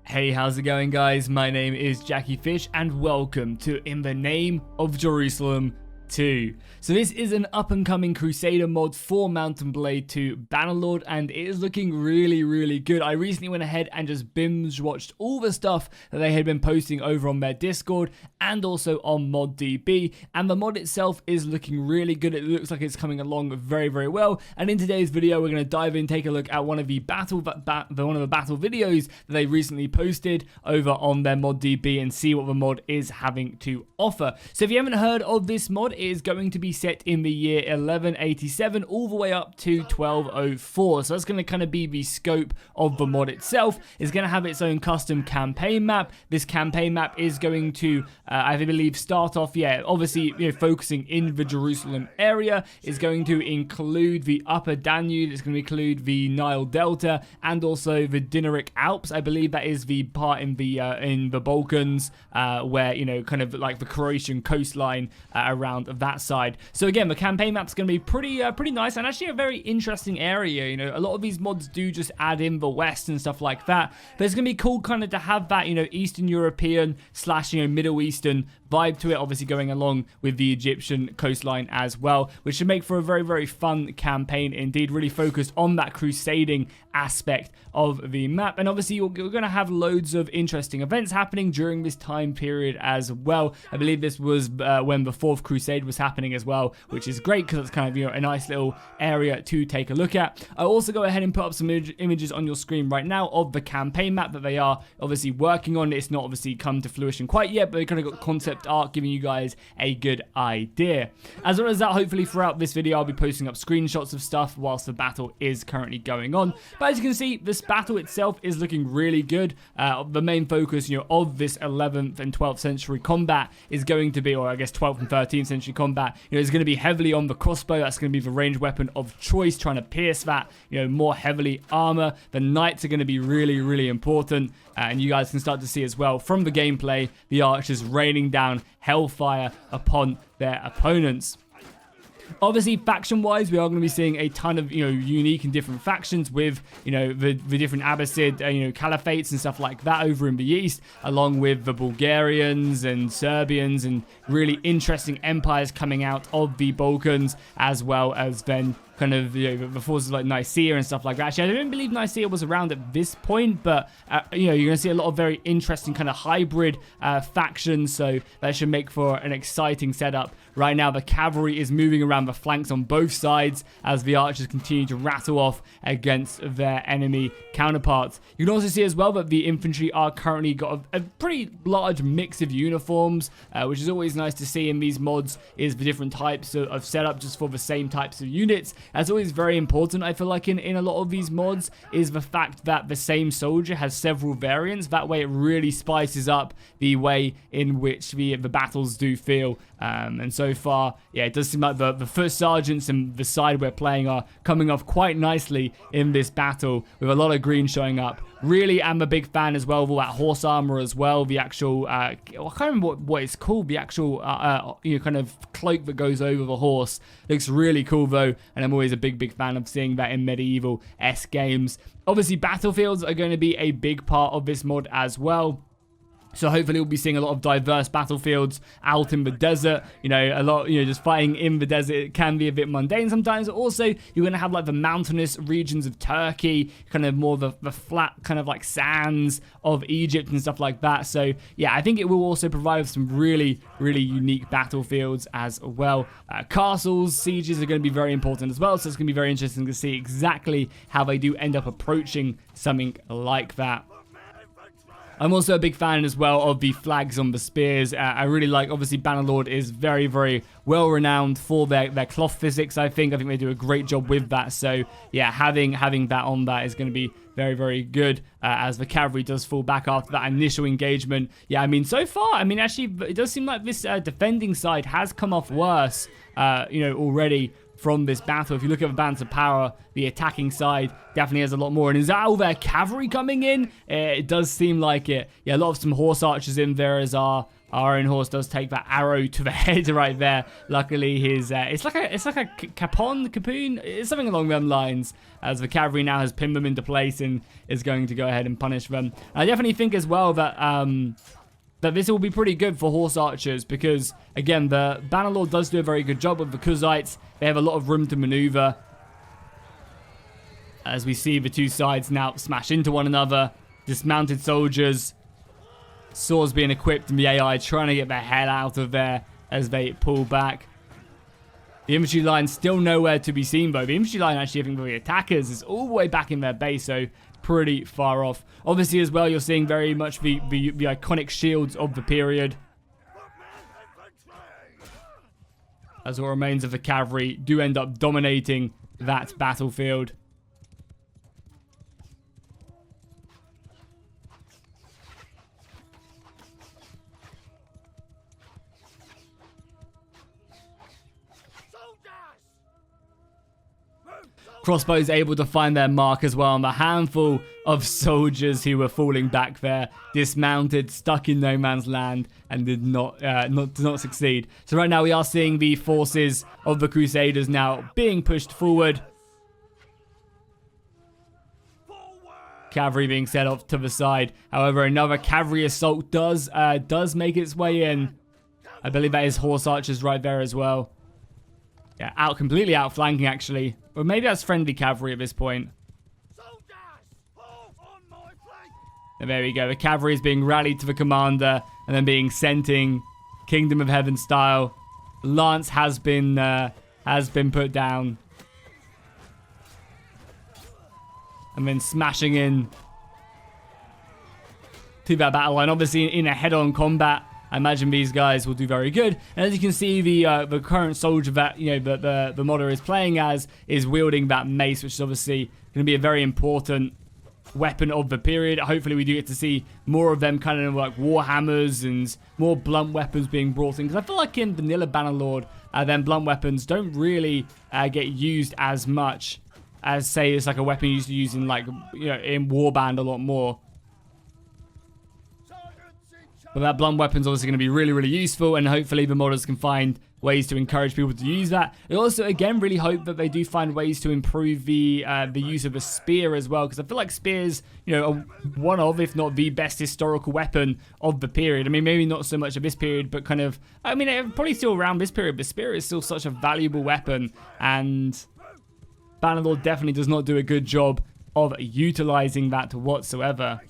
Hey, how's it going, guys? My name is Jackie Fish and welcome to In the Name of Jerusalem 2. So this is an up-and-coming Crusader mod for Mount & Blade 2 Bannerlord, and it is looking really good. I recently went ahead and just binge-watched all the stuff that they had been posting over on their Discord and also on ModDB, and the mod itself is looking really good. It looks like it's coming along very well, and in today's video we're going to dive in and take a look at one of the battle videos that they recently posted over on their ModDB and see what the mod is having to offer. So if you haven't heard of this mod, it is going to be set in the year 1187 all the way up to 1204. So that's going to kind of be the scope of the mod itself. It's going to have its own custom campaign map. This campaign map is going to, I believe, start off, obviously, focusing in the Jerusalem area. It's going to include the Upper Danube. It's going to include the Nile Delta and also the Dinaric Alps. I believe that is the part in the Balkans where, kind of like the Croatian coastline around that side. So again, the campaign map's going to be pretty nice and actually a very interesting area. A lot of these mods do just add in the West and stuff like that, but it's going to be cool kind of to have that Eastern European / Middle Eastern vibe to it, obviously going along with the Egyptian coastline as well, which should make for a very fun campaign indeed, really focused on that crusading aspect of the map. And obviously you're going to have loads of interesting events happening during this time period as well. I believe this was when the 4th Crusade was happening as well, which is great because it's kind of a nice little area to take a look at. I'll also go ahead and put up some images on your screen right now of the campaign map that they are obviously working on. It's not obviously come to fruition quite yet, but they kind of got concept art giving you guys a good idea. As well as that, hopefully throughout this video I'll be posting up screenshots of stuff whilst the battle is currently going on. But as you can see, this battle itself is looking really good. The main focus of this 11th and 12th century combat is going to be, or I guess 12th and 13th century combat, is going to be heavily on the crossbow. That's going to be the ranged weapon of choice, trying to pierce that more heavily armor. The knights are going to be really important, and you guys can start to see as well from the gameplay the archers raining down hellfire upon their opponents. Obviously, faction-wise, we are going to be seeing a ton of, unique and different factions with, the different Abbasid, caliphates and stuff like that over in the east, along with the Bulgarians and Serbians and really interesting empires coming out of the Balkans, as well as then kind of the forces like Nicaea and stuff like that. Actually, I don't believe Nicaea was around at this point, but you're going to see a lot of very interesting kind of hybrid factions, so that should make for an exciting setup. Right now, the cavalry is moving around the flanks on both sides as the archers continue to rattle off against their enemy counterparts. You can also see as well that the infantry are currently got a pretty large mix of uniforms, which is always nice to see in these mods, is the different types of setup just for the same types of units. That's always very important, I feel like, in a lot of these mods, is the fact that the same soldier has several variants. That way it really spices up the way in which the battles do feel. And so far, it does seem like the foot sergeants and the side we're playing are coming off quite nicely in this battle, with a lot of green showing up. Really am a big fan as well of all that horse armor as well. The actual, I can't remember what it's called, the actual, kind of cloak that goes over the horse. Looks really cool though, and I'm always a big fan of seeing that in medieval-esque games. Obviously, battlefields are going to be a big part of this mod as well. So hopefully we'll be seeing a lot of diverse battlefields out in the desert. A lot, just fighting in the desert. It can be a bit mundane sometimes. But also, you're going to have like the mountainous regions of Turkey, kind of more the flat kind of like sands of Egypt and stuff like that. So yeah, I think it will also provide some really unique battlefields as well. Castles, sieges are going to be very important as well. So it's going to be very interesting to see exactly how they do end up approaching something like that. I'm also a big fan as well of the flags on the spears. I really like, obviously, Bannerlord is very well renowned for their cloth physics, I think. I think they do a great job with that. So, yeah, having that on that is going to be very good as the cavalry does fall back after that initial engagement. Yeah, I mean, so far, actually, it does seem like this defending side has come off worse, already from this battle. If you look at the balance of power, the attacking side definitely has a lot more. And is that all their cavalry coming in? It does seem like it. Yeah, a lot of some horse archers in there as our own horse does take that arrow to the head right there. Luckily, his it's like a capoon. It's something along them lines. As the cavalry now has pinned them into place and is going to go ahead and punish them. I definitely think as well that that this will be pretty good for horse archers because, again, the Bannerlord does do a very good job with the Kuzites. They have a lot of room to maneuver. As we see the two sides now smash into one another. Dismounted soldiers, swords being equipped, and the AI trying to get their hell out of there as they pull back. The infantry line still nowhere to be seen, though. The infantry line, actually, I think, for the attackers is all the way back in their base, so pretty far off. Obviously, as well, you're seeing very much the iconic shields of the period. As what remains of the cavalry do end up dominating that battlefield. Crossbows able to find their mark as well on the handful of soldiers who were falling back there, dismounted, stuck in no man's land, and did not succeed. So right now we are seeing the forces of the Crusaders now being pushed forward. Cavalry being set off to the side. However, another cavalry assault does make its way in. I believe that is horse archers right there as well. Yeah, completely outflanking actually. Or maybe that's friendly cavalry at this point. And there we go. The cavalry is being rallied to the commander and then being sent in Kingdom of Heaven style. Lance has been put down. And then smashing in to that battle line. Obviously in a head-on combat, I imagine these guys will do very good. And as you can see, the current soldier that the modder is playing as is wielding that mace, which is obviously going to be a very important weapon of the period. Hopefully, we do get to see more of them, kind of like war hammers and more blunt weapons being brought in. Because I feel like in vanilla Bannerlord, then blunt weapons don't really get used as much as, say, it's like a weapon used to use in in Warband a lot more. But that blunt weapon's obviously going to be really, really useful, and hopefully the modders can find ways to encourage people to use that. I also, again, really hope that they do find ways to improve the use of a spear as well, because I feel like spears, are one of, if not the best historical weapon of the period. I mean, maybe not so much of this period, but kind of, I mean, probably still around this period, but spear is still such a valuable weapon, and Bannerlord definitely does not do a good job of utilizing that whatsoever.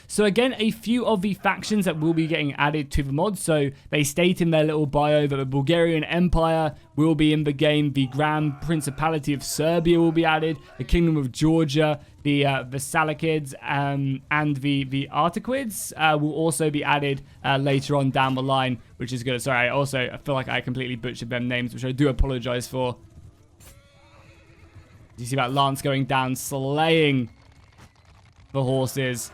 So again, a few of the factions that will be getting added to the mod. So they state in their little bio that the Bulgarian Empire will be in the game. The Grand Principality of Serbia will be added. The Kingdom of Georgia, the Salikids, and the Artaquids will also be added later on down the line, which is good. Sorry, I feel like I completely butchered them names, which I do apologize for. You see that lance going down, slaying the horses.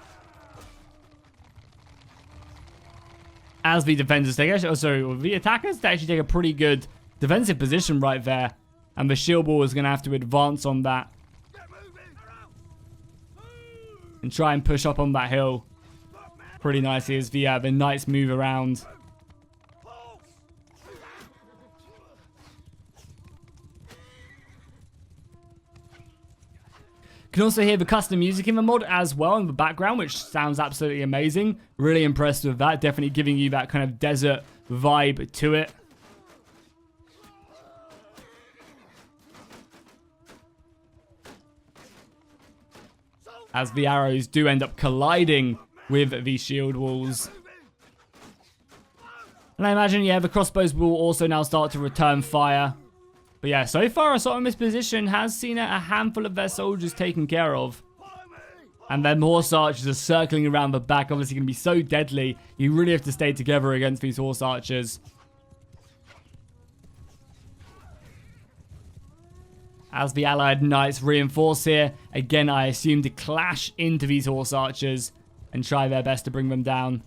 As the defenders take, the attackers actually take a pretty good defensive position right there, and the shield wall is going to have to advance on that and try and push up on that hill pretty nicely as the knights move around. You can also hear the custom music in the mod as well in the background, which sounds absolutely amazing. Really impressed with that. Definitely giving you that kind of desert vibe to it. As the arrows do end up colliding with the shield walls. And I imagine, yeah, the crossbows will also now start to return fire. But yeah, so far Assault on this position has seen a handful of their soldiers taken care of. And then horse archers are circling around the back, obviously going to be so deadly. You really have to stay together against these horse archers. As the allied knights reinforce here, again I assume to clash into these horse archers and try their best to bring them down.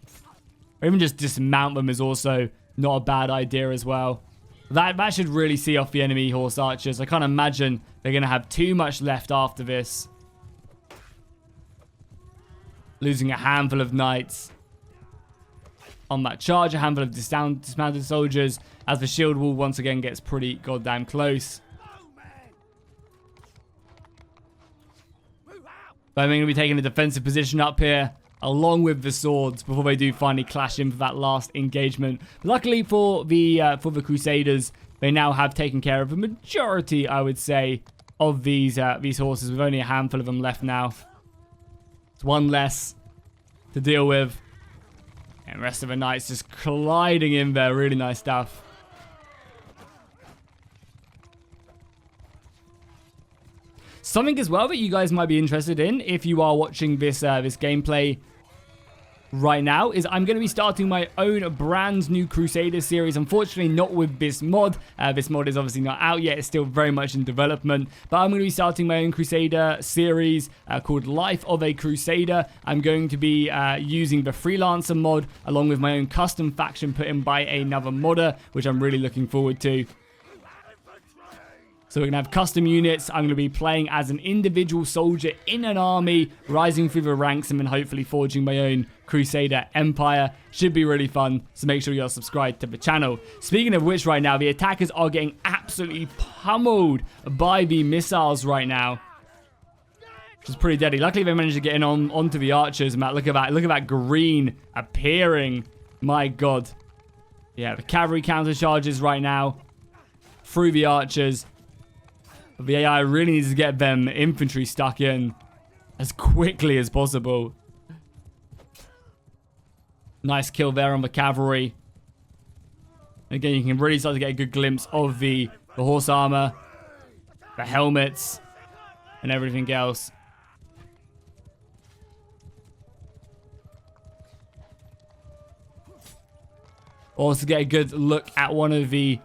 Or even just dismount them is also not a bad idea as well. That should really see off the enemy horse archers. I can't imagine they're going to have too much left after this. Losing a handful of knights on that charge, a handful of dismounted soldiers, as the shield wall once again gets pretty goddamn close. But I'm going to be taking a defensive position up here, along with the swords, before they do finally clash in for that last engagement. Luckily for the Crusaders, they now have taken care of the majority, I would say, of these horses, with only a handful of them left now. It's one less to deal with. And the rest of the knights just colliding in there. Really nice stuff. Something as well that you guys might be interested in, if you are watching this this gameplay right now, is I'm going to be starting my own brand new Crusader series. Unfortunately, not with this mod. This mod is obviously not out yet. It's still very much in development. But I'm going to be starting my own Crusader series called Life of a Crusader. I'm going to be using the Freelancer mod, along with my own custom faction put in by another modder, which I'm really looking forward to. So we're going to have custom units. I'm going to be playing as an individual soldier in an army, rising through the ranks, and then hopefully forging my own Crusader empire. Should be really fun, so make sure you're subscribed to the channel. Speaking of which, right now, the attackers are getting absolutely pummeled by the missiles right now, which is pretty deadly. Luckily, they managed to get in onto the archers. Matt, look at that green appearing. My God. Yeah, the cavalry counter charges right now through the archers. The AI really needs to get them infantry stuck in as quickly as possible. Nice kill there on the cavalry. Again, you can really start to get a good glimpse of the horse armor, the helmets, and everything else. Also get a good look at one of the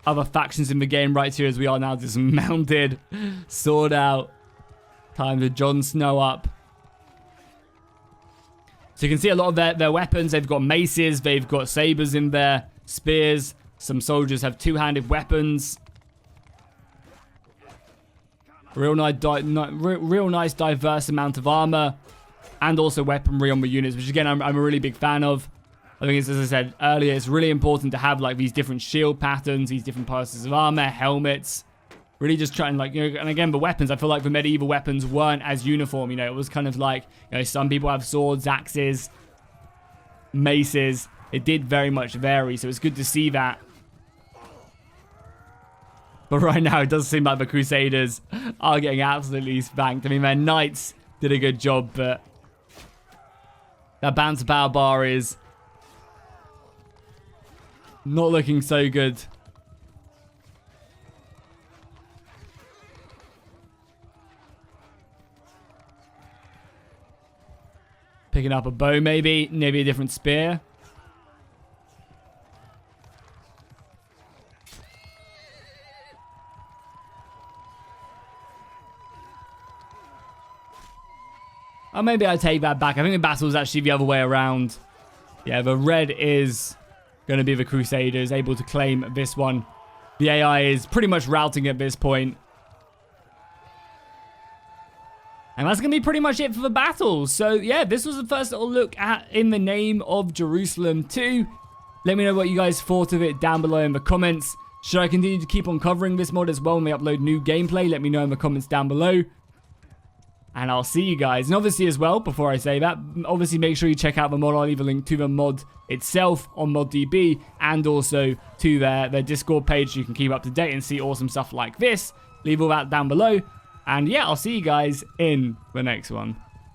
other factions in the game right here, as we are now dismounted, sword out, time to Jon Snow up. So you can see a lot of their weapons. They've got maces, they've got sabers in there, spears. Some soldiers have two-handed weapons. Real nice diverse amount of armor, and also weaponry on the units, which again I'm a really big fan of. I think, as I said earlier, it's really important to have like these different shield patterns, these different pieces of armor, helmets. Really just trying, like, you know, and again, the weapons, I feel like the medieval weapons weren't as uniform, you know. It was kind of like, you know, some people have swords, axes, maces. It did very much vary, so it's good to see that. But right now, it does seem like the Crusaders are getting absolutely spanked. I mean, their knights did a good job, but that Banter Power bar is not looking so good. Picking up a bow, maybe a different spear. Or maybe I take that back. I think the battle is actually the other way around. Yeah, the red is going to be the Crusaders, able to claim this one. The AI is pretty much routing at this point. And that's going to be pretty much it for the battle. So, yeah, this was the first little look at In the Name of Jerusalem 2. Let me know what you guys thought of it down below in the comments. Should I continue to keep on covering this mod as well when we upload new gameplay? Let me know in the comments down below. And I'll see you guys. And obviously as well, before I say that, obviously make sure you check out the mod. I'll leave a link to the mod itself on ModDB, and also to their Discord page so you can keep up to date and see awesome stuff like this. Leave all that down below. And yeah, I'll see you guys in the next one.